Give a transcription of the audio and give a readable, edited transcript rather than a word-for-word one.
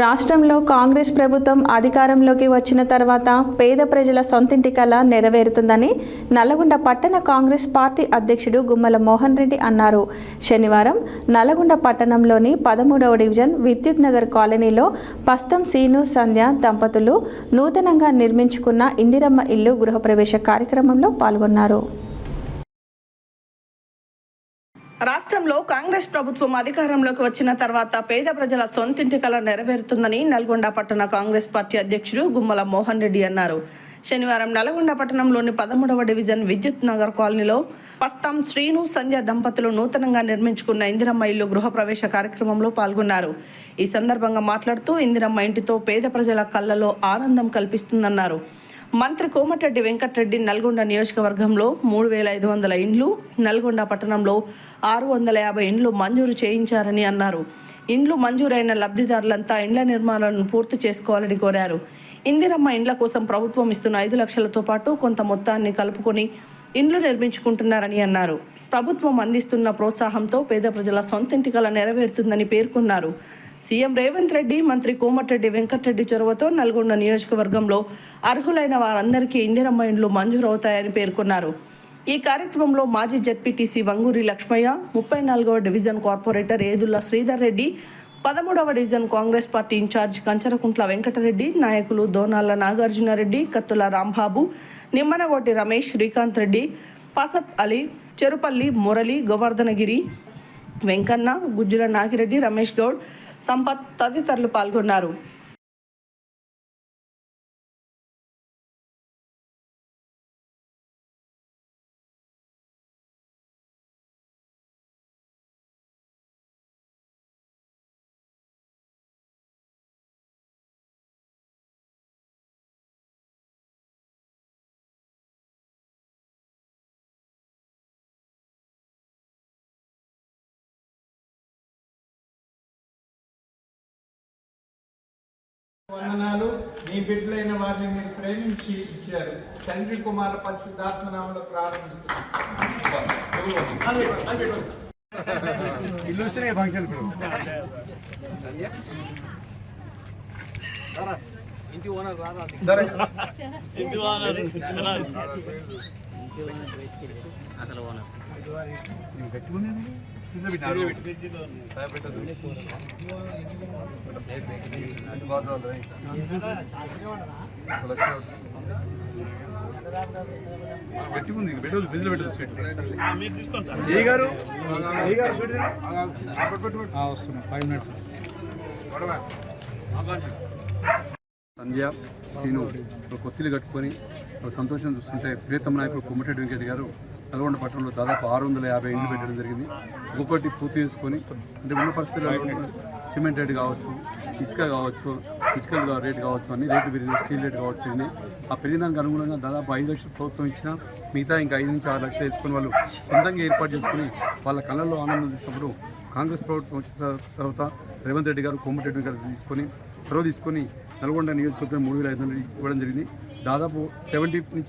రాష్ట్రంలో కాంగ్రెస్ ప్రభుత్వం అధికారంలోకి వచ్చిన తర్వాత పేద ప్రజల సొంతింటి కల నెరవేరుతుందని నల్లగొండ పట్టణ కాంగ్రెస్ పార్టీ అధ్యక్షుడు గుమ్మల మోహన్ రెడ్డి అన్నారు. శనివారం నల్లగొండ పట్టణంలోని 13వ డివిజన్ విద్యుత్ నగర్ కాలనీలో పస్తం సీను సంధ్య దంపతులు నూతనంగా నిర్మించుకున్న ఇందిరమ్మ ఇల్లు గృహప్రవేశ కార్యక్రమంలో పాల్గొన్నారు. రాష్ట్రంలో కాంగ్రెస్ ప్రభుత్వం అధికారంలోకి వచ్చిన తర్వాత పేద ప్రజల సొంతింటి కల నెరవేరుతుందని నల్గొండ పట్టణ కాంగ్రెస్ పార్టీ అధ్యక్షుడు గుమ్మల మోహన్ రెడ్డి అన్నారు. శనివారం నల్గొండ పట్టణంలోని 13వ డివిజన్ విద్యుత్ నగర్ కాలనీలో పస్తం శ్రీను సంధ్య దంపతులు నూతనంగా నిర్మించుకున్న ఇందిరమ్మ ఇల్లు గృహప్రవేశ కార్యక్రమంలో పాల్గొన్నారు. ఈ సందర్భంగా మాట్లాడుతూ ఇందిరమ్మ ఇంటితో పేద ప్రజల కళ్ళలో ఆనందం కల్పిస్తుందన్నారు. మంత్రి కోమటిరెడ్డి వెంకటరెడ్డి నల్గొండ నియోజకవర్గంలో 3500 ఇండ్లు, నల్గొండ పట్టణంలో 650 ఇండ్లు మంజూరు చేయించారని అన్నారు. ఇండ్లు మంజూరైన లబ్ధిదారులంతా ఇండ్ల నిర్మాణాలను పూర్తి చేసుకోవాలని కోరారు. ఇందిరమ్మ ఇండ్ల కోసం ప్రభుత్వం ఇస్తున్న 5 లక్షలతో పాటు కొంత మొత్తాన్ని కలుపుకొని ఇండ్లు నిర్మించుకుంటున్నారని అన్నారు. ప్రభుత్వం అందిస్తున్న ప్రోత్సాహంతో పేద ప్రజల సొంతింటి కల నెరవేరుతుందని పేర్కొన్నారు. సీఎం రేవంత్ రెడ్డి, మంత్రి కోమటిరెడ్డి వెంకటరెడ్డి చొరవతో నల్గొండ నియోజకవర్గంలో అర్హులైన వారందరికీ ఇందిరమ్మ ఇండ్లు మంజూరవుతాయని పేర్కొన్నారు. ఈ కార్యక్రమంలో మాజీ జెడ్పీటీసీ వంగూరి లక్ష్మయ్య, 34వ డివిజన్ కార్పొరేటర్ ఏదుల్లా శ్రీధర్ రెడ్డి, 13వ division Congress party in charge Kancharakuntla Venkatreddy, నాయకులు దోనాల నాగార్జునరెడ్డి, కత్తుల రాంబాబు, నిమ్మనగోటి రమేష్, శ్రీకాంత్ రెడ్డి, పసత్ అలీ, చెరుపల్లి మురళి, గోవర్ధనగిరి, వెంకన్న, గుజ్జుల నాగిరెడ్డి, రమేష్ గౌడ్, సంపత్ తదితరులు పాల్గొన్నారు. వందనాలు. మీ బిడ్డలైన వారిని మీరు ప్రేమించి ఇచ్చారు. తండ్రి కుమార పరిశుద్ధాత్మ నామములో ప్రారంభిస్తున్నాం. ఇంటి ఓనర్ పెట్టుకుంది పెట్టదు ఫ్రిడ్జ్లో పెట్టదు స్వీట్ ఏ గారు వస్తున్నా 5 minutes. సంధ్య సీను కొత్తిలు కట్టుకొని సంతోషం చూస్తుంటే ప్రియతమ నాయకుడు కోమటిరెడ్డి వెంకటరెడ్డి గారు నల్గొండ పట్టణంలో దాదాపు 650 ఇండ్లు పెట్టడం జరిగింది. ఒక్కొక్కటి పూర్తి చేసుకొని అంటే ఉన్న పరిస్థితుల్లో సిమెంట్ రేటు కావచ్చు, ఇసుక కావచ్చు, ఇటుకలు రేటు కావచ్చు, అన్ని రేట్లు పెరిగింది. స్టీల్ రేటు కావచ్చు పెరిగినాయి. ఆ పెరిగిన దానికి అనుగుణంగా దాదాపు 5 లక్షలు ప్రభుత్వం ఇచ్చినా మిగతా ఇంకా 5 నుంచి 6 లక్షలు వేసుకొని వాళ్ళు సొంతంగా ఏర్పాటు చేసుకుని వాళ్ళ కళ్ళల్లో ఆనందం తీసినప్పుడు కాంగ్రెస్ ప్రభుత్వం వచ్చిన తర్వాత రేవంత్ రెడ్డి గారు, కోమటిరెడ్డి గారు చొరవ తీసుకొని నల్గొండ నియోజకవర్గం 3500 ఇవ్వడం జరిగింది. దాదాపు 70 నుంచి